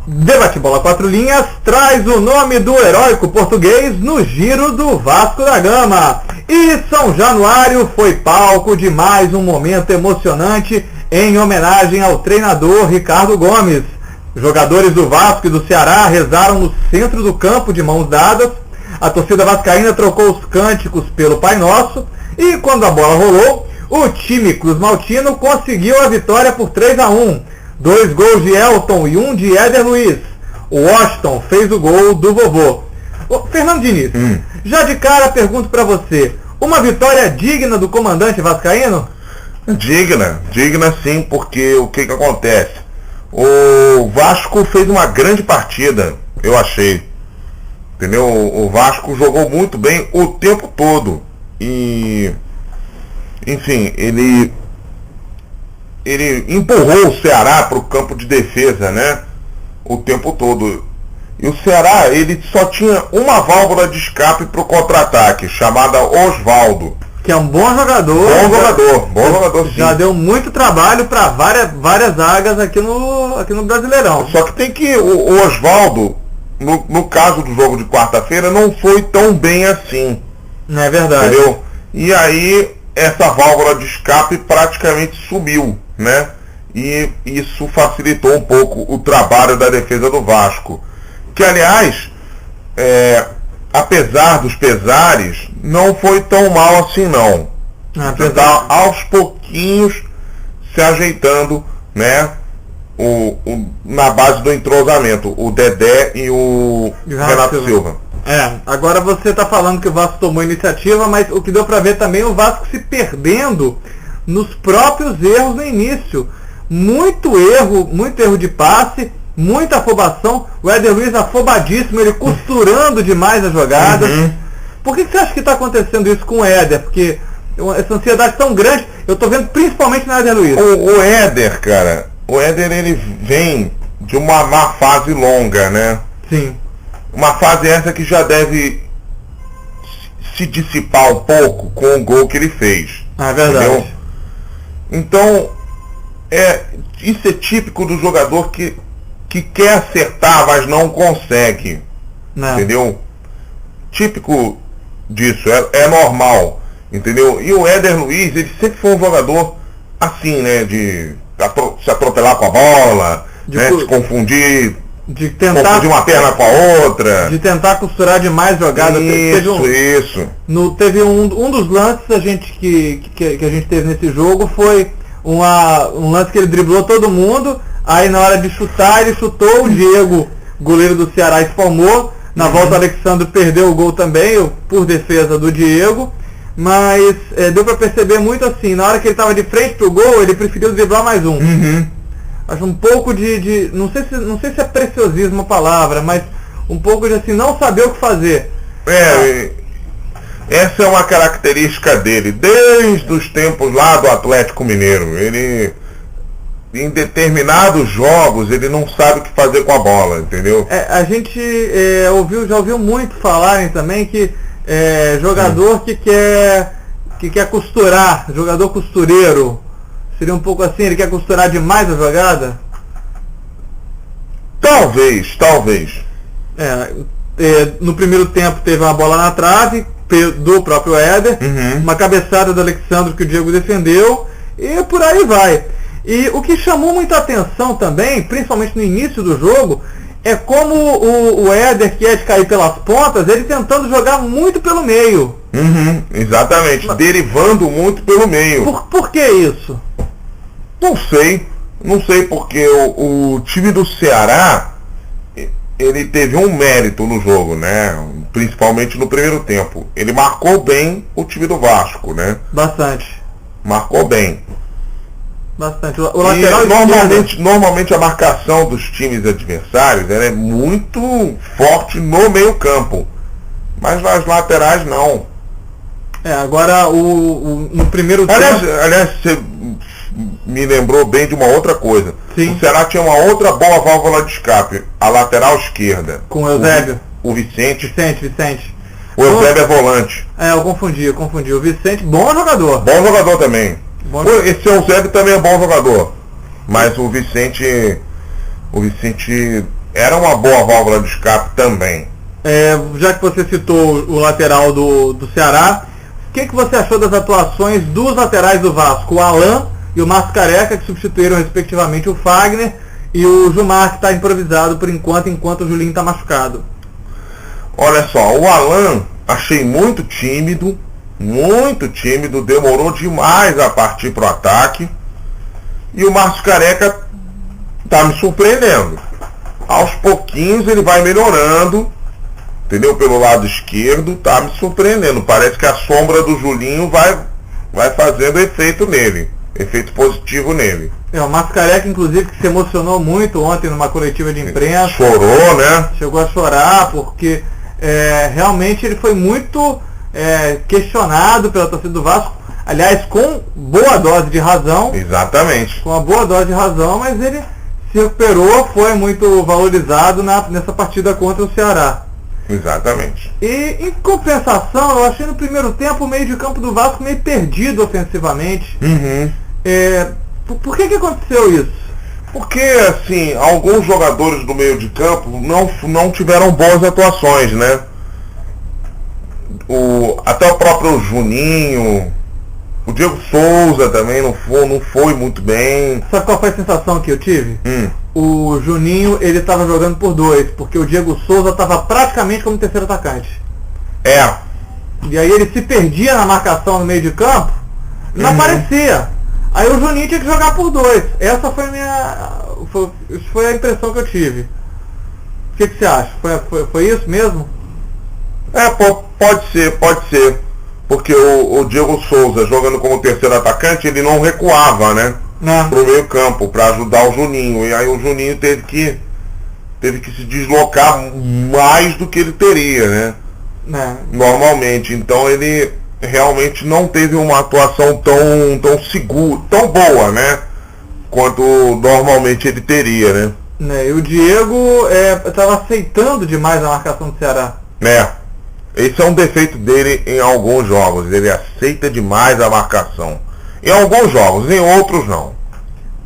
Debate Bola 4 Linhas traz o nome do heróico português no giro do Vasco da Gama. E São Januário foi palco de mais um momento emocionante em homenagem ao treinador Ricardo Gomes. Jogadores do Vasco e do Ceará rezaram no centro do campo de mãos dadas. A torcida vascaína trocou os cânticos pelo Pai Nosso. E quando a bola rolou, o time Cruz Maltino conseguiu a vitória por 3-1. 2 gols de Elton e 1 de Éder Luiz. O Washington fez o gol do vovô. Fernando Diniz, já de cara pergunto para você, uma vitória digna do comandante vascaíno? Digna sim, porque o que acontece? O Vasco fez uma grande partida, eu achei. Entendeu? O Vasco jogou muito bem o tempo todo. E, enfim, ele empurrou o Ceará para o campo de defesa, né? O tempo todo. E o Ceará, ele só tinha uma válvula de escape para o contra-ataque, chamada Osvaldo. Que é um bom jogador. Bom jogador, sim. Já deu muito trabalho para várias zagas aqui no Brasileirão. Só que tem que o Osvaldo, no caso do jogo de quarta-feira, não foi tão bem assim. Não é verdade. Entendeu? E aí, essa válvula de escape praticamente sumiu, né? E isso facilitou um pouco o trabalho da defesa do Vasco. Que, aliás, apesar dos pesares, não foi tão mal assim, não. Está aos pouquinhos se ajeitando, né? Na base do entrosamento, o Dedé e o Renato Silva. Agora você está falando que o Vasco tomou iniciativa, mas o que deu para ver também é o Vasco se perdendo nos próprios erros no início. Muito erro de passe, muita afobação, o Éder Luiz afobadíssimo, ele costurando demais as jogadas. Por que você acha que está acontecendo isso com o Éder? Porque essa ansiedade tão grande, eu estou vendo principalmente no Éder Luiz. O Éder, cara, ele vem de uma má fase longa, né? Sim. Uma fase essa que já deve se dissipar um pouco com o gol que ele fez. É verdade. Entendeu? Então, isso é típico do jogador que quer acertar, mas não consegue. Entendeu? Típico disso, é normal. Entendeu? E o Éder Luiz, ele sempre foi um jogador assim, né? De se atropelar com a bola, né? Se confundir. De tentar confundir uma perna com a outra. De tentar costurar demais jogadas. Isso. Teve um dos lances que a gente teve nesse jogo foi um lance que ele driblou todo mundo, aí na hora de chutar, ele chutou, o Diego, goleiro do Ceará, espalmou, na volta o Alexandre perdeu o gol também, por defesa do Diego, mas deu para perceber muito assim, na hora que ele estava de frente pro gol, ele preferiu driblar mais um. Acho um pouco de não sei se é preciosismo a palavra, mas um pouco de assim, não saber o que fazer. Essa é uma característica dele, desde os tempos lá do Atlético Mineiro. Ele, em determinados jogos, ele não sabe o que fazer com a bola, entendeu? A gente já ouviu muito falarem também que jogador que quer costurar, jogador costureiro, seria um pouco assim, ele quer costurar demais a jogada? Talvez. No primeiro tempo teve uma bola na trave do próprio Éder, uma cabeçada do Alexandre que o Diego defendeu, e por aí vai. E o que chamou muita atenção também, principalmente no início do jogo, é como o Éder, que é de cair pelas pontas, ele tentando jogar muito pelo meio. Exatamente, derivando muito pelo meio. Por que isso? Não sei porque o time do Ceará, ele teve um mérito no jogo, né? Principalmente no primeiro tempo. Ele marcou bem o time do Vasco, né? Bastante. Marcou bem. Bastante. O lateral normalmente a marcação dos times adversários é muito forte no meio campo. Mas nas laterais não. Agora no primeiro tempo... Aliás, você me lembrou bem de uma outra coisa. Sim. O Ceará tinha uma outra boa válvula de escape, a lateral esquerda. Com o Eusébio. O Vicente. O Eusébio é volante. Eu confundi. O Vicente, bom jogador. Bom jogador também. Esse Eusébio também é bom jogador. Mas o Vicente era uma boa válvula de escape também. Já que você citou o lateral do Ceará, o que você achou das atuações dos laterais do Vasco? O Alan e o Márcio Careca, que substituíram respectivamente o Fagner, e o Gilmar, que está improvisado por enquanto o Julinho está machucado. Olha só, o Alan achei muito tímido, demorou demais a partir para o ataque, e o Márcio Careca está me surpreendendo. Aos pouquinhos ele vai melhorando, entendeu? Pelo lado esquerdo, está me surpreendendo. Parece que a sombra do Julinho vai fazendo efeito nele, efeito positivo nele. O Márcio Careca, inclusive, que se emocionou muito ontem numa coletiva de imprensa. Chorou, né? Chegou a chorar, porque realmente ele foi muito questionado pela torcida do Vasco. Aliás, com boa dose de razão. Exatamente. Com uma boa dose de razão, mas ele se recuperou, foi muito valorizado nessa partida contra o Ceará. Exatamente. E, em compensação, eu achei no primeiro tempo o meio de campo do Vasco meio perdido ofensivamente. Uhum. Por que aconteceu isso? Porque, assim, alguns jogadores do meio de campo não tiveram boas atuações, né? Até o próprio Juninho, o Diego Souza também não foi muito bem. Sabe qual foi a sensação que eu tive? O Juninho, ele estava jogando por dois, porque o Diego Souza estava praticamente como terceiro atacante. E aí ele se perdia na marcação no meio de campo, não aparecia. Aí o Juninho tinha que jogar por dois. Essa foi a impressão que eu tive. O que você acha? Foi isso mesmo? Pode ser. Porque o Diego Souza, jogando como terceiro atacante, ele não recuava, né? Pro meio campo, para ajudar o Juninho. E aí o Juninho teve que se deslocar mais do que ele teria, né? Normalmente. Então ele realmente não teve uma atuação tão segura, tão boa, né? Quanto normalmente ele teria, né? E o Diego estava aceitando demais a marcação do Ceará. Esse é um defeito dele em alguns jogos. Ele aceita demais a marcação. Em alguns jogos, em outros não.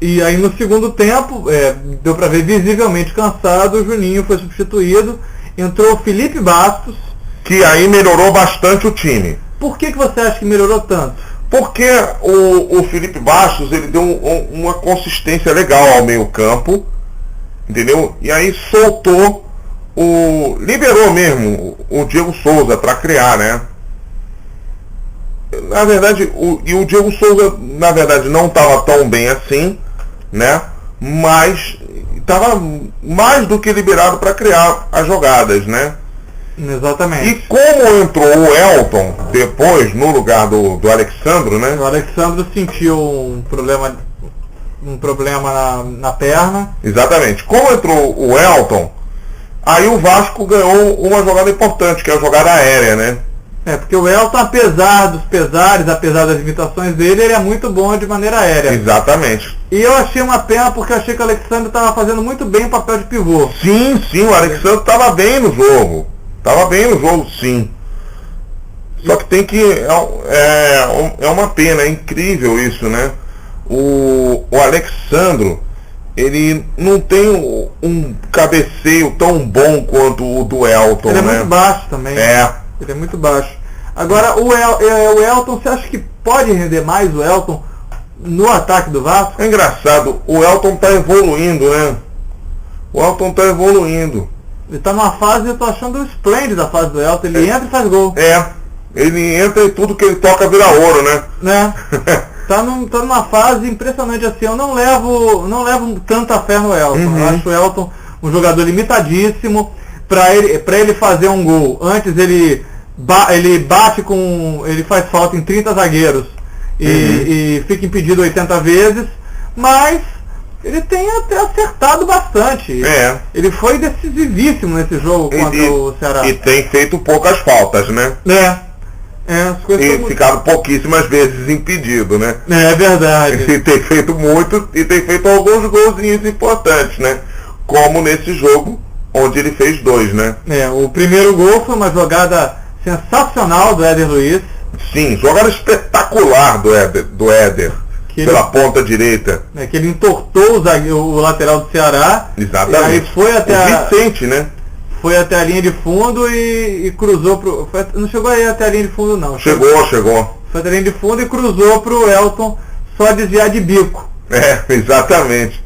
E aí no segundo tempo, deu para ver visivelmente cansado, o Juninho foi substituído, entrou o Felipe Bastos. Que aí melhorou bastante o time. Por que você acha que melhorou tanto? Porque o Felipe Bastos, ele deu uma consistência legal ao meio campo, entendeu? E aí liberou mesmo o Diego Souza para criar, né? Na verdade, o Diego Souza, na verdade, não estava tão bem assim, né? Mas estava mais do que liberado para criar as jogadas, né? Exatamente. E como entrou o Elton depois no lugar do Alexandro, né? O Alexandro sentiu um problema na perna. Exatamente. Como entrou o Elton, aí o Vasco ganhou uma jogada importante, que é a jogada aérea, né? Porque o Elton, apesar dos pesares, apesar das limitações dele, ele é muito bom de maneira aérea. Exatamente. E eu achei uma pena porque eu achei que o Alexandre estava fazendo muito bem o papel de pivô. Sim, o Alexandre estava bem no jogo. Sim. Só que tem que... É uma pena, é incrível isso, né? O Alexandro, ele não tem um cabeceio tão bom quanto o do Elton, ele é né? muito baixo também. Ele é muito baixo. Agora, o Elton, você acha que pode render mais o Elton no ataque do Vasco? É engraçado, o Elton tá evoluindo, né? Ele tá numa fase, eu tô achando esplêndida a fase do Elton. Ele entra e faz gol. Ele entra e tudo que ele toca vira ouro, né? Tá numa fase impressionante assim. Eu não levo tanta fé no Elton. Eu acho o Elton um jogador limitadíssimo. Pra ele fazer um gol, antes ele bate ele faz falta em 30 zagueiros e fica impedido 80 vezes, mas ele tem até acertado bastante. Ele foi decisivíssimo nesse jogo contra o Ceará. E tem feito poucas faltas, né? As coisas e ficado pouquíssimas vezes impedido, né? É verdade. E tem feito muito, e tem feito alguns golzinhos importantes, né? Como nesse jogo, onde ele fez 2, né? O primeiro gol foi uma jogada sensacional do Éder Luiz. Sim, jogada espetacular do Éder. pela ponta direita. Que ele entortou o lateral do Ceará. Exatamente. E aí foi até Vicente, né? Foi até a linha de fundo e cruzou não chegou aí até a linha de fundo, não. Chegou. Foi até a linha de fundo e cruzou pro Elton só desviar de bico. Exatamente.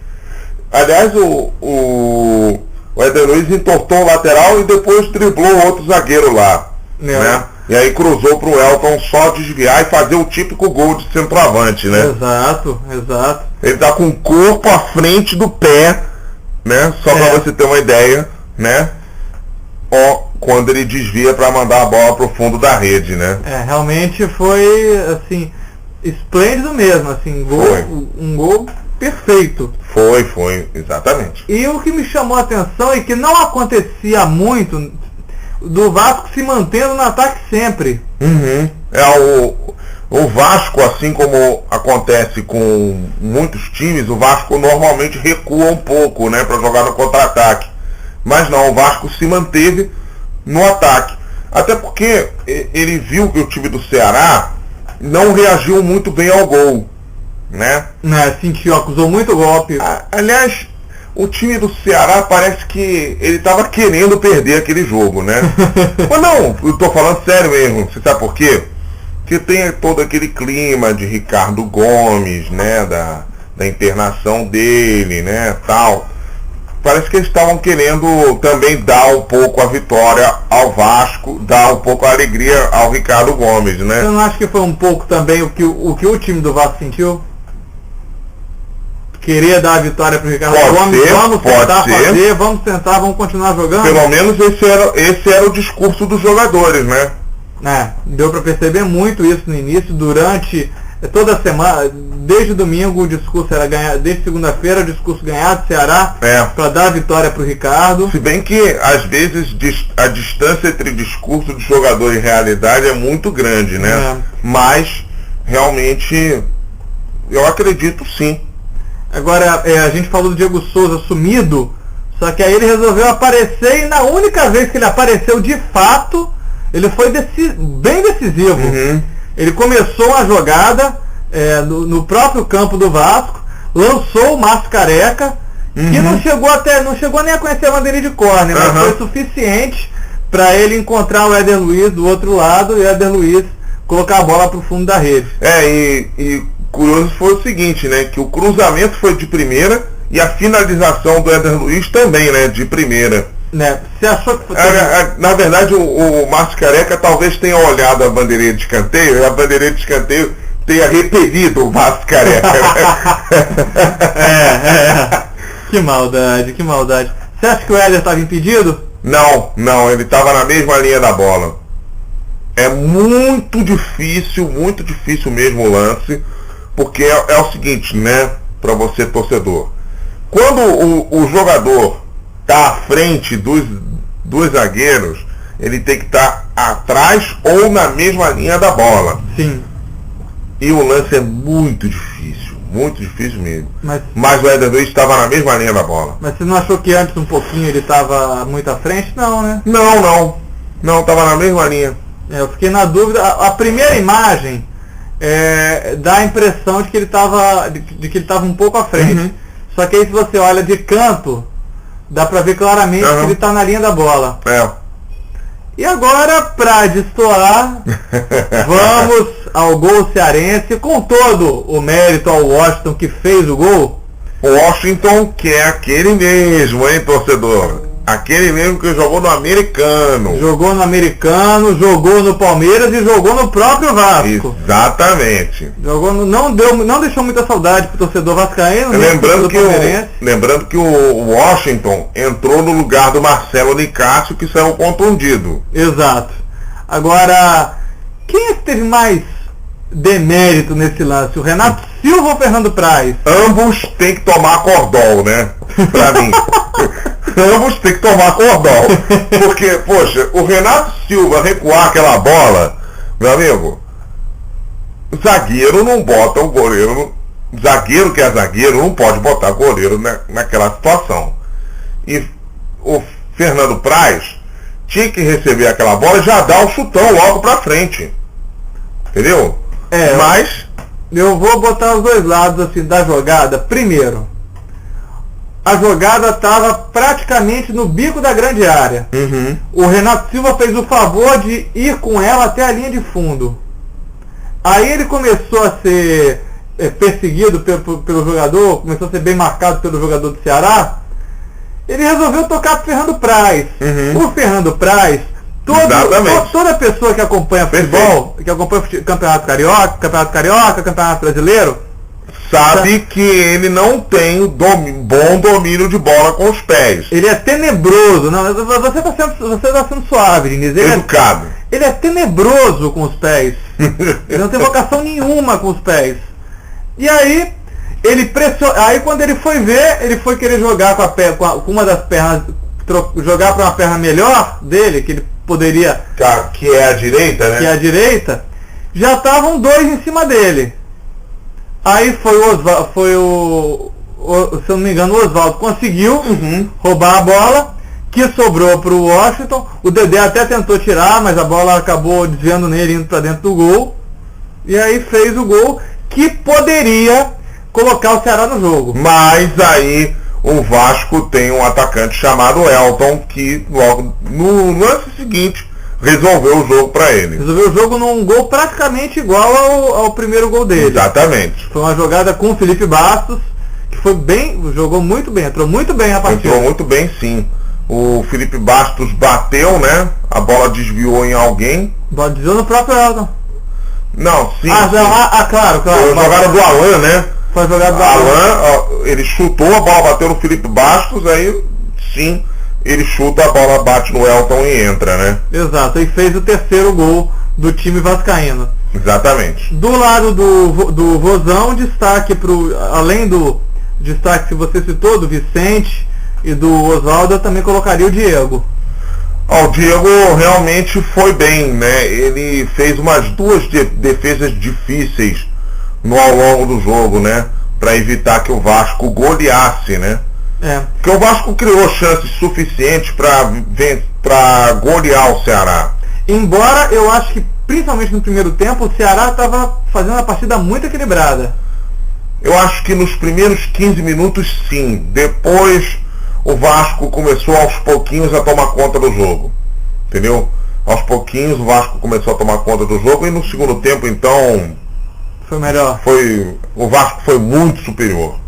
Aliás, o Éder Luiz entortou o lateral e depois driblou o outro zagueiro lá. Né? E aí cruzou pro Elton só desviar e fazer o típico gol de centroavante, né? Exato. Ele tá com o corpo à frente do pé, né? Só pra você ter uma ideia, né? Quando ele desvia para mandar a bola pro fundo da rede, né? Realmente foi, assim, esplêndido mesmo, assim, um gol perfeito. Foi, exatamente. E o que me chamou a atenção é que não acontecia muito do Vasco se mantendo no ataque sempre. O Vasco, assim como acontece com muitos times, o Vasco normalmente recua um pouco, né, para jogar no contra-ataque. Mas não, o Vasco se manteve no ataque. Até porque ele viu que o time do Ceará não reagiu muito bem ao gol, né? Sentiu, acusou muito golpe. Aliás, o time do Ceará parece que ele estava querendo perder aquele jogo, né? Mas não, eu tô falando sério mesmo. Você sabe por quê? Porque tem todo aquele clima de Ricardo Gomes, né? Da internação dele, né? Tal. Parece que eles estavam querendo também dar um pouco a vitória ao Vasco, dar um pouco a alegria ao Ricardo Gomes, né? Você não acha que foi um pouco também o que o time do Vasco sentiu? Queria dar a vitória para o Ricardo Gomes, vamos tentar fazer, vamos continuar jogando? Pelo menos esse era o discurso dos jogadores, né? Deu para perceber muito isso no início, durante toda semana, desde domingo o discurso era ganhar, desde segunda-feira o discurso ganhar do Ceará para dar a vitória para o Ricardo. Se bem que às vezes a distância entre discurso do jogador e realidade é muito grande, né? Mas realmente eu acredito sim. Agora, a gente falou do Diego Souza sumido, só que aí ele resolveu aparecer e na única vez que ele apareceu de fato, ele foi bem decisivo. Ele começou a jogada no próprio campo do Vasco, lançou o Márcio Careca, que não chegou nem a conhecer a bandeirinha de córner, mas foi suficiente para ele encontrar o Éder Luiz do outro lado e o Éder Luiz colocar a bola para o fundo da rede. E curioso foi o seguinte, né? Que o cruzamento foi de primeira e a finalização do Éder Luiz também, né? De primeira. Você achou que foi... Na verdade, o Márcio Careca talvez tenha olhado a bandeirinha de escanteio e a bandeirinha de escanteio tenha repelido o Márcio Careca. Que maldade. Você acha que o Éder estava impedido? Não, ele estava na mesma linha da bola. É muito difícil mesmo o lance, porque é o seguinte, né, para você torcedor. Quando o jogador está à frente dos zagueiros, ele tem que estar atrás ou na mesma linha da bola. Sim. E o lance é muito difícil mesmo. Mas o Éder Luiz estava na mesma linha da bola. Mas você não achou que antes um pouquinho ele estava muito à frente? Não, né? Não, estava na mesma linha. Eu fiquei na dúvida. A primeira imagem dá a impressão de que ele estava um pouco à frente. Só que aí se você olha de canto, dá pra ver claramente que ele tá na linha da bola. E agora, pra destoar, vamos ao gol cearense, com todo o mérito ao Washington que fez o gol. O Washington, que é aquele mesmo, hein, torcedor? Aquele mesmo que jogou no Americano. Jogou no Palmeiras e jogou no próprio Vasco. Exatamente. Não deixou muita saudade pro torcedor vascaíno. Lembrando que o Washington entrou no lugar do Marcelo Nicásio, que saiu contundido. Exato. Agora, quem é que teve mais demérito nesse lance? O Renato Silva ou o Fernando Praz? Ambos têm que tomar cordol, né? Pra mim. Ambos tem que tomar cordão. Porque, poxa, o Renato Silva recuar aquela bola, meu amigo, o zagueiro não bota o goleiro. Zagueiro que é zagueiro não pode botar goleiro naquela situação. E o Fernando Praz tinha que receber aquela bola e já dar o chutão logo pra frente. Entendeu? Mas Eu vou botar os dois lados assim da jogada. Primeiro, a jogada estava praticamente no bico da grande área. Uhum. O Renato Silva fez o favor de ir com ela até a linha de fundo. Aí ele começou a ser perseguido pelo jogador, começou a ser bem marcado pelo jogador do Ceará. Ele resolveu tocar pro Fernando Praz. Uhum. O Fernando Praz, toda pessoa que acompanha futebol, que acompanha Campeonato Carioca, Campeonato Brasileiro, sabe que ele não tem bom domínio de bola com os pés. Ele é tenebroso. Não, você tá sendo suave, Diniz. Educado. Ele é tenebroso com os pés. Ele não tem vocação nenhuma com os pés. E aí, ele pressionou. Aí quando ele foi ver, ele foi querer jogar com uma das pernas, jogar para uma perna melhor dele, que ele poderia. Que é a direita, né? Que é a direita. Já estavam dois em cima dele. Aí foi se eu não me engano, o Oswaldo conseguiu roubar a bola, que sobrou para o Washington. O Dedé até tentou tirar, mas a bola acabou desviando nele, indo para dentro do gol. E aí fez o gol que poderia colocar o Ceará no jogo. Mas aí o Vasco tem um atacante chamado Elton, que logo no lance seguinte resolveu o jogo para ele. Resolveu o jogo num gol praticamente igual ao primeiro gol dele. Exatamente. Foi uma jogada com o Felipe Bastos, que foi bem, jogou muito bem, entrou muito bem a partida. Entrou muito bem, sim. O Felipe Bastos bateu, né? A bola desviou em alguém. Bola desviou no próprio Elton. Não, sim. Claro. Foi a jogada do Alan, né? Foi a jogada do Alan. Ele chutou, a bola bateu no Felipe Bastos, aí sim. Ele chuta, a bola bate no Elton e entra, né? Exato, e fez o terceiro gol do time vascaíno. Exatamente. Do lado do Vozão, destaque além do destaque que você citou, do Vicente e do Oswaldo, eu também colocaria o Diego. O Diego realmente foi bem, né? Ele fez umas duas defesas difíceis ao longo do jogo, né? Para evitar que o Vasco goleasse, né? Porque o Vasco criou chances suficientes para golear o Ceará. Embora eu acho que, principalmente no primeiro tempo, o Ceará estava fazendo uma partida muito equilibrada. Eu acho que nos primeiros 15 minutos, sim. Depois, o Vasco começou aos pouquinhos a tomar conta do jogo. Entendeu? Aos pouquinhos, o Vasco começou a tomar conta do jogo. E no segundo tempo, então... Foi melhor. O Vasco foi muito superior.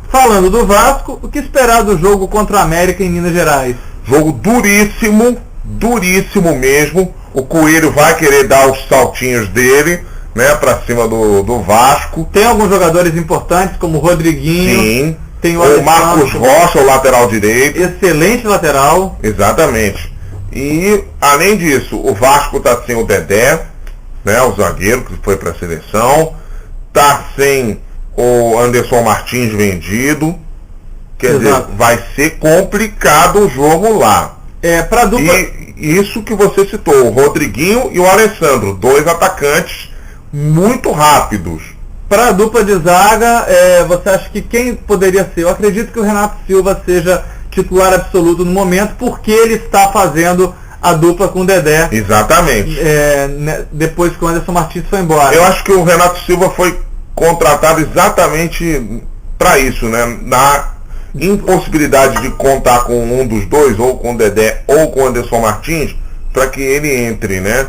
Falando do Vasco, o que esperar do jogo contra o América em Minas Gerais? Jogo duríssimo, duríssimo mesmo. O Coelho vai querer dar os saltinhos dele, né, pra cima do Vasco. Tem alguns jogadores importantes, como o Rodriguinho. Sim. Tem o Marcos Rocha, o lateral direito. Excelente lateral. Exatamente. E, além disso, o Vasco tá sem o Dedé, né, o zagueiro que foi pra seleção. Tá sem o Anderson Martins vendido. Quer dizer, vai ser complicado o jogo lá. Pra dupla... E isso que você citou, o Rodriguinho e o Alessandro, dois atacantes muito rápidos. Para a dupla de zaga, você acha que quem poderia ser? Eu acredito que o Renato Silva seja titular absoluto no momento, porque ele está fazendo a dupla com o Dedé. Exatamente. Depois que o Anderson Martins foi embora. Eu acho que o Renato Silva foi contratado exatamente para isso, né? Na impossibilidade de contar com um dos dois, ou com o Dedé ou com o Anderson Martins, para que ele entre, né?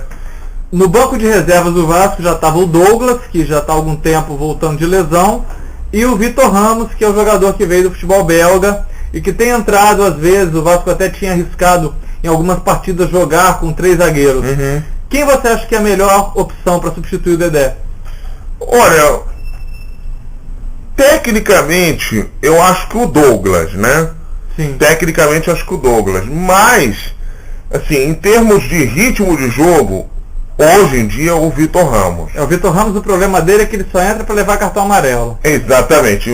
No banco de reservas do Vasco já estava o Douglas, que já está há algum tempo voltando de lesão, e o Vitor Ramos, que é o jogador que veio do futebol belga e que tem entrado às vezes. O Vasco até tinha arriscado em algumas partidas jogar com 3 zagueiros. Quem você acha que é a melhor opção para substituir o Dedé? Olha, tecnicamente eu acho que o Douglas, né? Sim. Tecnicamente eu acho que o Douglas, mas assim, em termos de ritmo de jogo, hoje em dia o Vitor Ramos. O Vitor Ramos, o problema dele é que ele só entra para levar cartão amarelo. Exatamente.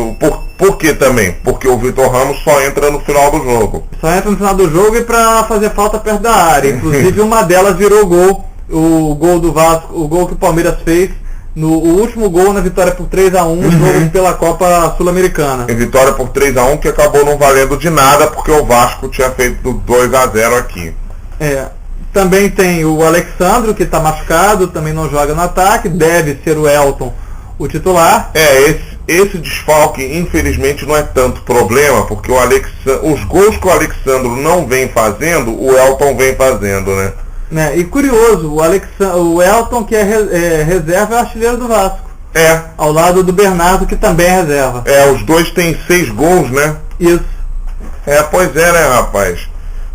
Por que também? Porque o Vitor Ramos só entra no final do jogo. Só entra no final do jogo e para fazer falta perto da área. Inclusive uma delas virou gol, o gol do Vasco, o gol que o Palmeiras fez, o último gol na vitória por 3-1, jogo pela Copa Sul-Americana. Em vitória por 3-1, que acabou não valendo de nada, porque o Vasco tinha feito 2-0 aqui. Também tem o Alexandro, que está machucado, também não joga no ataque. Deve ser o Elton o titular. Esse desfalque, infelizmente, não é tanto problema, porque os gols que o Alexandro não vem fazendo, o Elton vem fazendo, né? E curioso, o Elton, que é reserva, é o artilheiro do Vasco. Ao lado do Bernardo, que também é reserva. Os dois têm 6 gols, né? Isso. Pois é, né, rapaz?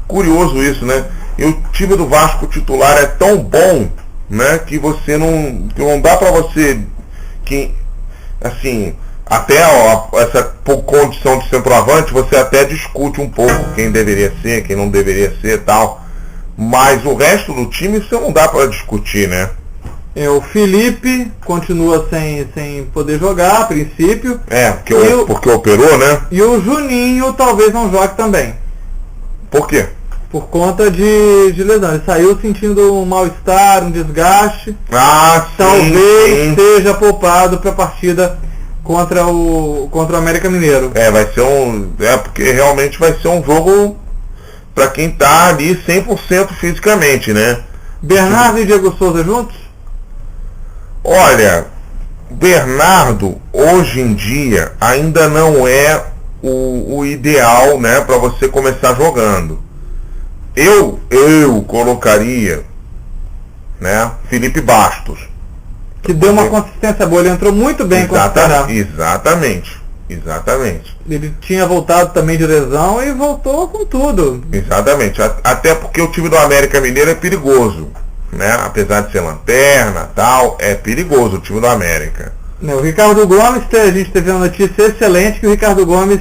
Curioso isso, né? E o time do Vasco titular é tão bom, né, que você não dá pra você, que, assim, até essa condição de centroavante, você até discute um pouco quem deveria ser, quem não deveria ser e tal. Mas o resto do time você não dá pra discutir, né? O Felipe continua sem poder jogar, a princípio. Porque operou, né? E o Juninho talvez não jogue também. Por quê? Por conta de lesão. Ele saiu sentindo um mal-estar, um desgaste. Talvez seja poupado para a partida contra o América Mineiro. Vai ser porque realmente vai ser um jogo para quem tá ali 100% fisicamente, né? Bernardo e Diego Souza juntos? Olha, Bernardo hoje em dia ainda não é o ideal, né, para você começar jogando. Eu colocaria, né, Felipe Bastos. Que deu uma consistência boa, ele entrou muito bem contra o Ceará. Exatamente. Ele tinha voltado também de lesão e voltou com tudo. Exatamente, até porque o time do América Mineiro é perigoso, né? Apesar de ser lanterna, tal, é perigoso o time do América. O Ricardo Gomes, a gente teve uma notícia excelente, que o Ricardo Gomes,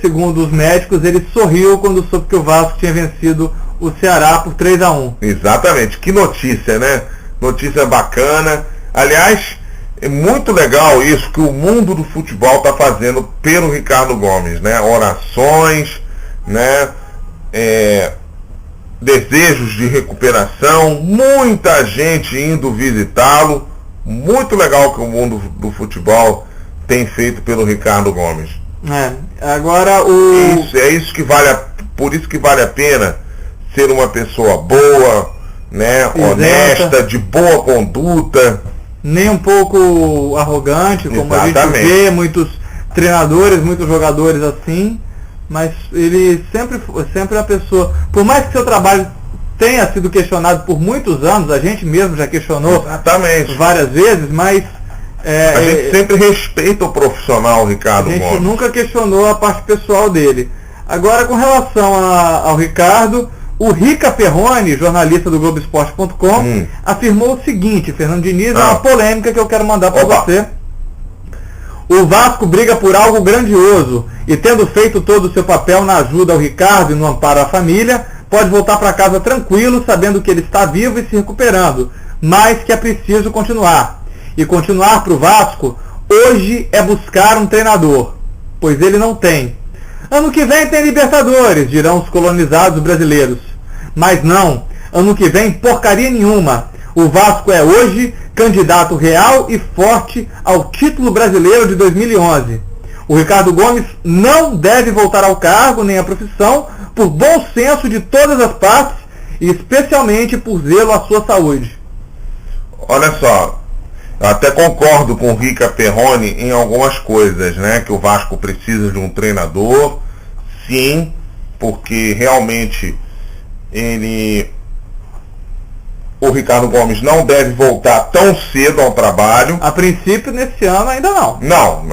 segundo os médicos, ele sorriu quando soube que o Vasco tinha vencido o Ceará por 3-1. Exatamente, que notícia, né? Notícia bacana. Aliás, é muito legal isso que o mundo do futebol está fazendo pelo Ricardo Gomes, né? Orações, né? Desejos de recuperação, muita gente indo visitá-lo. Muito legal que o mundo do futebol tem feito pelo Ricardo Gomes. Agora por isso que vale a pena ser uma pessoa boa, né? Honesta, de boa conduta. Nem um pouco arrogante, como a gente vê muitos treinadores, muitos jogadores assim. Mas ele sempre é uma pessoa, por mais que seu trabalho tenha sido questionado por muitos anos, a gente mesmo já questionou várias vezes, mas a gente sempre respeita o profissional Ricardo Gomes. A gente nunca questionou a parte pessoal dele. Agora, com relação ao Ricardo, o Rica Perrone, jornalista do Globoesporte.com, afirmou o seguinte: Fernando Diniz, é uma polêmica que eu quero mandar para você. O Vasco briga por algo grandioso e, tendo feito todo o seu papel na ajuda ao Ricardo e no amparo à família, pode voltar para casa tranquilo, sabendo que ele está vivo e se recuperando, mas que é preciso continuar. E continuar para o Vasco hoje é buscar um treinador, pois ele não tem. Ano que vem tem Libertadores, dirão os colonizados brasileiros. Mas não, ano que vem porcaria nenhuma. O Vasco é hoje candidato real e forte ao título brasileiro de 2011. O Ricardo Gomes não deve voltar ao cargo nem à profissão, por bom senso de todas as partes e especialmente por zelo à sua saúde. Olha só, eu até concordo com o Rica Perrone em algumas coisas, né? Que o Vasco precisa de um treinador, sim, porque realmente o Ricardo Gomes não deve voltar tão cedo ao trabalho. A princípio, nesse ano ainda não. Não,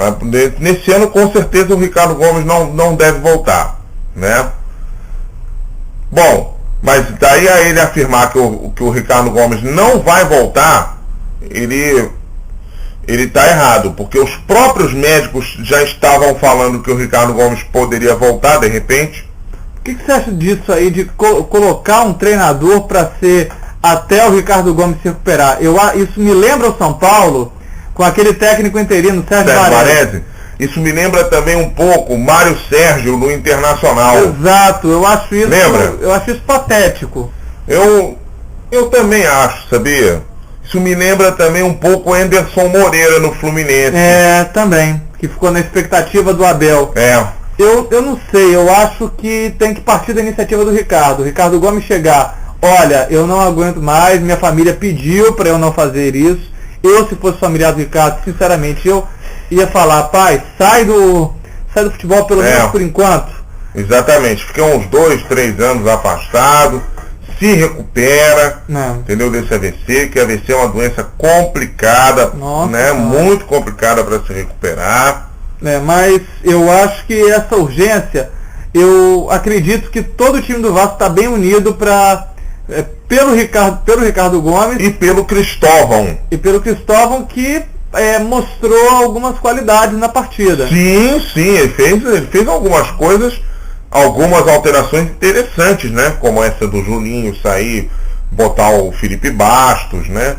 nesse ano com certeza o Ricardo Gomes não deve voltar, né? Bom, mas daí a ele afirmar que o Ricardo Gomes não vai voltar, ele está errado, porque os próprios médicos já estavam falando que o Ricardo Gomes poderia voltar de repente. O que você acha disso aí, de colocar um treinador para ser até o Ricardo Gomes se recuperar? Isso me lembra o São Paulo com aquele técnico interino, Sérgio Baresi. Isso me lembra também um pouco o Mário Sérgio no Internacional. Exato, eu acho isso. Lembra? Eu acho isso patético. Eu também acho, sabia? Isso me lembra também um pouco o Anderson Moreira no Fluminense. Também, que ficou na expectativa do Abel. Eu não sei, eu acho que tem que partir da iniciativa do Ricardo. O Ricardo Gomes chegar: olha, eu não aguento mais, minha família pediu para eu não fazer isso, Eu, se fosse familiar do Ricardo, sinceramente, eu ia falar, pai, sai do futebol pelo menos por enquanto. Exatamente, fica uns 2, 3 anos afastado, se recupera, entendeu, desse AVC, que AVC é uma doença complicada, né, muito complicada para se recuperar. Mas eu acho que essa urgência, eu acredito que todo o time do Vasco está bem unido pelo Ricardo Gomes e pelo Cristóvão. Que mostrou algumas qualidades na partida. Sim, ele fez algumas coisas, algumas alterações interessantes, né? Como essa do Julinho sair, botar o Felipe Bastos, né?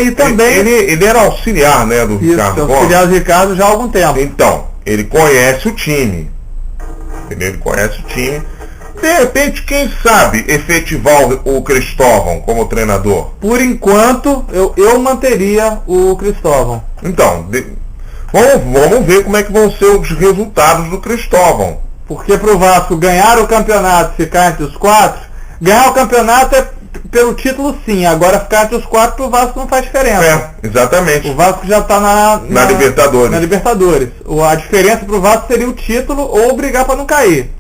E também... Ele era auxiliar, né, do Ricardo Gomes. Auxiliar do Ricardo já há algum tempo. Então, ele conhece o time. Entendeu? Ele conhece o time. De repente, quem sabe efetivar o Cristóvão como treinador? Por enquanto, eu manteria o Cristóvão. Então, vamos ver como é que vão ser os resultados do Cristóvão. Porque pro Vasco ganhar o campeonato, ficar entre os 4, ganhar o campeonato é pelo título sim, agora ficar entre os 4 pro Vasco não faz diferença. Exatamente. O Vasco já está na Libertadores. Na Libertadores. A diferença pro Vasco seria o título ou brigar para não cair.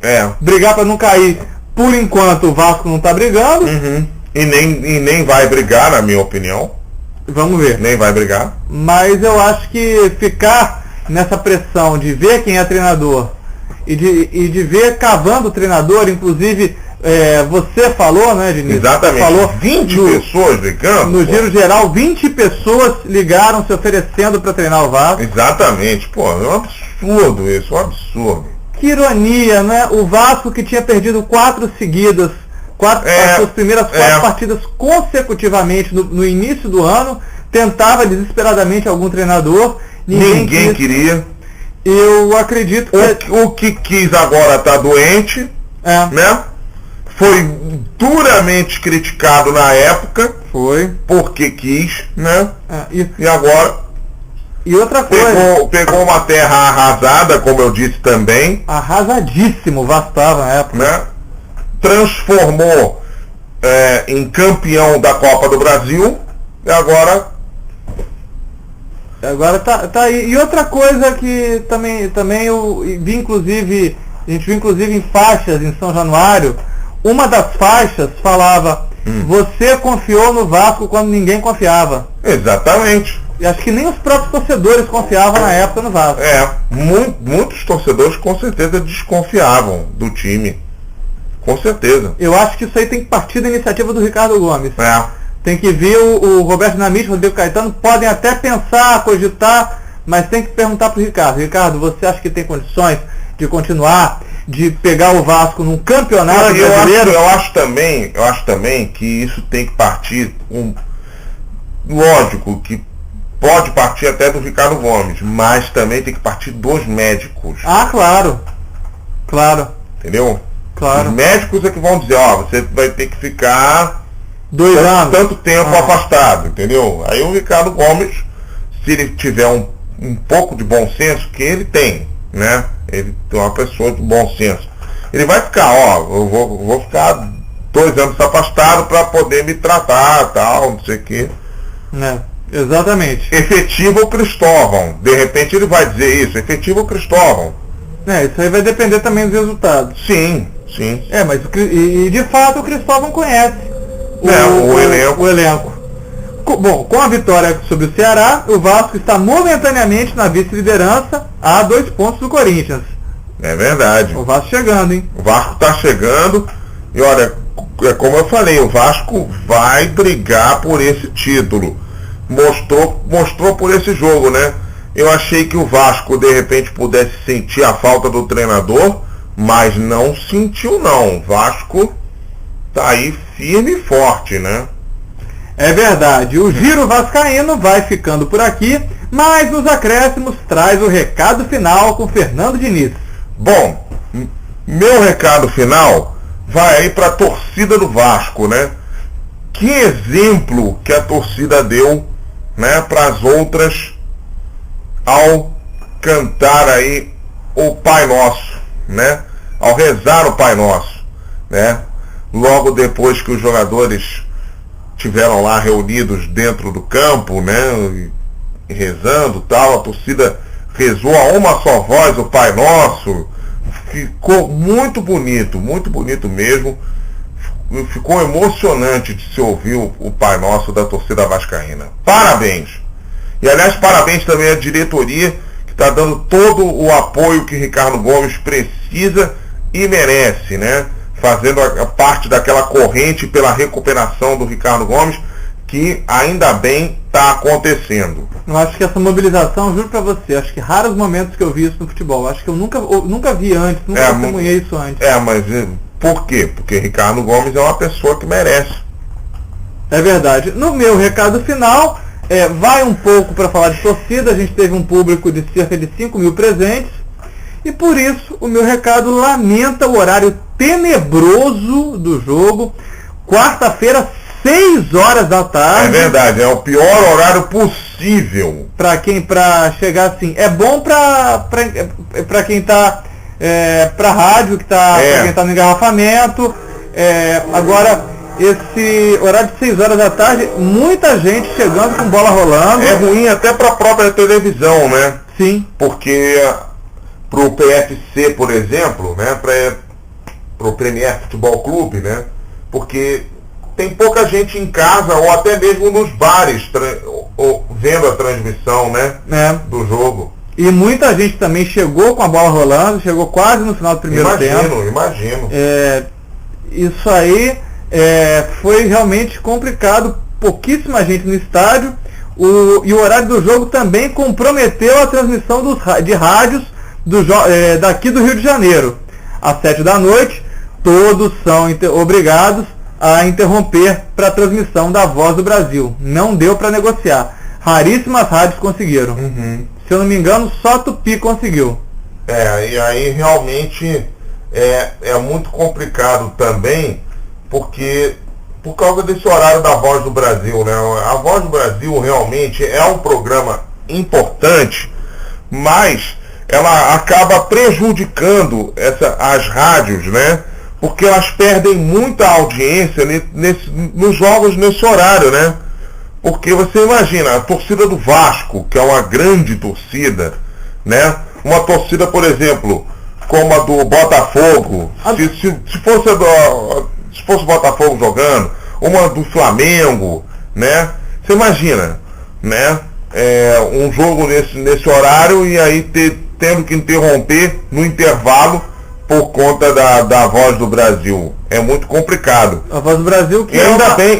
Brigar para não cair, por enquanto o Vasco não está brigando. E nem vai brigar, na minha opinião. Vamos ver. Nem vai brigar. Mas eu acho que ficar nessa pressão de ver quem é treinador e de ver cavando o treinador, inclusive você falou, né, Diniz? Exatamente. Falou 20 pessoas ligando. No giro geral, 20 pessoas ligaram se oferecendo para treinar o Vasco. Exatamente. Pô, é um absurdo isso, um absurdo. Que ironia, né? O Vasco, que tinha perdido 4 seguidas, as suas primeiras 4 partidas consecutivamente no início do ano, tentava desesperadamente algum treinador. Ninguém queria. Eu acredito que... O que quis agora tá doente, né? Foi duramente criticado na época. Foi. Porque quis, né? E agora... E outra coisa... Pegou uma terra arrasada, como eu disse também. Arrasadíssimo o Vasco estava na época. Né? Transformou em campeão da Copa do Brasil. E agora tá aí. E outra coisa que também eu vi, inclusive, a gente viu inclusive em faixas em São Januário, uma das faixas falava: você confiou no Vasco quando ninguém confiava. Exatamente. E acho que nem os próprios torcedores confiavam na época no Vasco. Muitos torcedores com certeza desconfiavam do time. Com certeza. Eu acho que isso aí tem que partir da iniciativa do Ricardo Gomes. Tem que vir o Roberto Dinamite, o Rodrigo Caetano, podem até pensar, cogitar, mas tem que perguntar para o Ricardo. Ricardo, você acha que tem condições de continuar, de pegar o Vasco num campeonato brasileiro? Eu acho também que isso tem que partir, lógico que pode partir até do Ricardo Gomes, mas também tem que partir dos médicos. Claro. Entendeu? Claro. Os médicos é que vão dizer, você vai ter que ficar 2 anos. Tanto tempo afastado, entendeu? Aí o Ricardo Gomes, se ele tiver um pouco de bom senso, que ele tem, né? Ele é uma pessoa de bom senso. Ele vai ficar, eu vou ficar 2 anos afastado para poder me tratar, tal, não sei o quê. Exatamente. Efetivo o Cristóvão. De repente ele vai dizer isso, efetivo o Cristóvão. Isso aí vai depender também dos resultados. Sim. Mas de fato o Cristóvão conhece o elenco. Bom, com a vitória sobre o Ceará, o Vasco está momentaneamente na vice-liderança a 2 pontos do Corinthians. É verdade. O Vasco chegando, hein? O Vasco está chegando e olha, como eu falei, o Vasco vai brigar por esse título. Mostrou por esse jogo, né? Eu achei que o Vasco de repente pudesse sentir a falta do treinador, mas não sentiu não. O Vasco tá aí firme e forte, né? É verdade. O Giro Vascaíno vai ficando por aqui, mas nos acréscimos traz o recado final com Fernando Diniz. Bom, meu recado final vai aí para a torcida do Vasco, né? Que exemplo que a torcida deu, né, para as outras ao cantar aí o Pai Nosso, né? Ao rezar o Pai Nosso, né? Logo depois que os jogadores tiveram lá reunidos dentro do campo, né, e rezando, tal, a torcida rezou a uma só voz o Pai Nosso, ficou muito bonito mesmo, ficou emocionante de se ouvir o Pai Nosso da torcida vascaína. Parabéns! E aliás, parabéns também à diretoria, que está dando todo o apoio que Ricardo Gomes precisa e merece, né? Fazendo a parte daquela corrente pela recuperação do Ricardo Gomes, que ainda bem está acontecendo. Eu acho que essa mobilização, juro para você, acho que raros momentos que eu vi isso no futebol. Acho que eu nunca vi antes, nunca testemunhei isso antes. Mas por quê? Porque Ricardo Gomes é uma pessoa que merece. É verdade. No meu recado final, vai um pouco para falar de torcida. A gente teve um público de cerca de 5 mil presentes. E por isso, o meu recado lamenta o horário tenebroso do jogo. Quarta-feira, 6 horas da tarde. É verdade, é o pior horário possível. Pra chegar assim. É bom pra quem tá pra rádio, pra quem tá no engarrafamento. Agora, esse horário de 6 horas da tarde, muita gente chegando com bola rolando. É ruim até pra própria televisão, né? Sim. Porque pro PFC, por exemplo, né? Pro Premier Futebol Clube, né? Porque tem pouca gente em casa ou até mesmo nos bares vendo a transmissão, né? Do jogo. E muita gente também chegou com a bola rolando, chegou quase no final do primeiro tempo. Imagino. Isso aí foi realmente complicado, pouquíssima gente no estádio. E o horário do jogo também comprometeu a transmissão de rádios daqui do Rio de Janeiro. Às 7 da noite, todos são obrigados a interromper para a transmissão da Voz do Brasil. Não deu para negociar. Raríssimas rádios conseguiram. Se eu não me engano, só Tupi conseguiu. E aí realmente é muito complicado também, porque por causa desse horário da Voz do Brasil, né? A Voz do Brasil realmente é um programa importante, mas ela acaba prejudicando as rádios, né? Porque elas perdem muita audiência nos jogos nesse horário, né? Porque você imagina, a torcida do Vasco, que é uma grande torcida, né? Uma torcida, por exemplo, como a do Botafogo, se fosse o Botafogo jogando, uma do Flamengo, né? Você imagina, né? Um jogo nesse horário e aí tendo que interromper no intervalo por conta da Voz do Brasil. É muito complicado. A Voz do Brasil que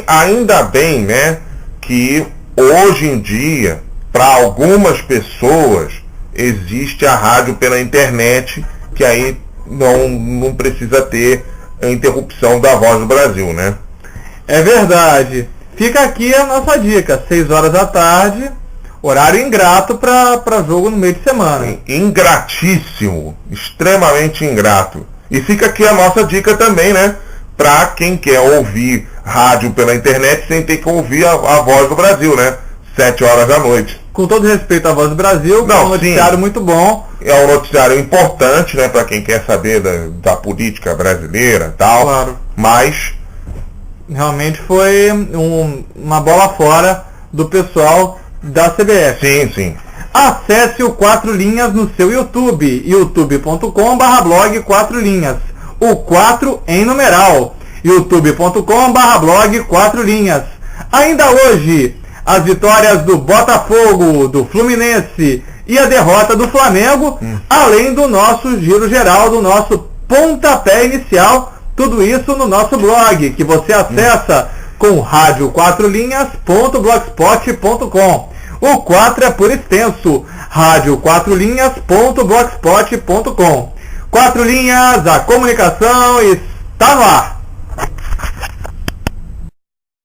ainda bem, né, que hoje em dia, para algumas pessoas, existe a rádio pela internet, que aí não precisa ter a interrupção da Voz do Brasil, né? É verdade. Fica aqui a nossa dica, 6 horas da tarde, horário ingrato para jogo no meio de semana. Ingratíssimo, extremamente ingrato. E fica aqui a nossa dica também, né? Para quem quer ouvir rádio pela internet sem ter que ouvir a Voz do Brasil, né? 7 horas da noite. Com todo respeito à Voz do Brasil, é um noticiário muito bom. É um noticiário importante, né? Para quem quer saber da política brasileira e tal. Claro. Mas realmente foi uma bola fora do pessoal da CBF. Sim. Acesse o 4 Linhas no seu YouTube, youtube.com/blog 4 Linhas. O 4 em numeral, youtube.com/blog 4 Linhas. Ainda hoje, as vitórias do Botafogo, do Fluminense e a derrota do Flamengo, além do nosso giro geral, do nosso pontapé inicial, tudo isso no nosso blog, que você acessa com radio4linhas.blogspot.com. O 4 é por extenso, radio4linhas.blogspot.com. 4 Linhas, a comunicação está no ar.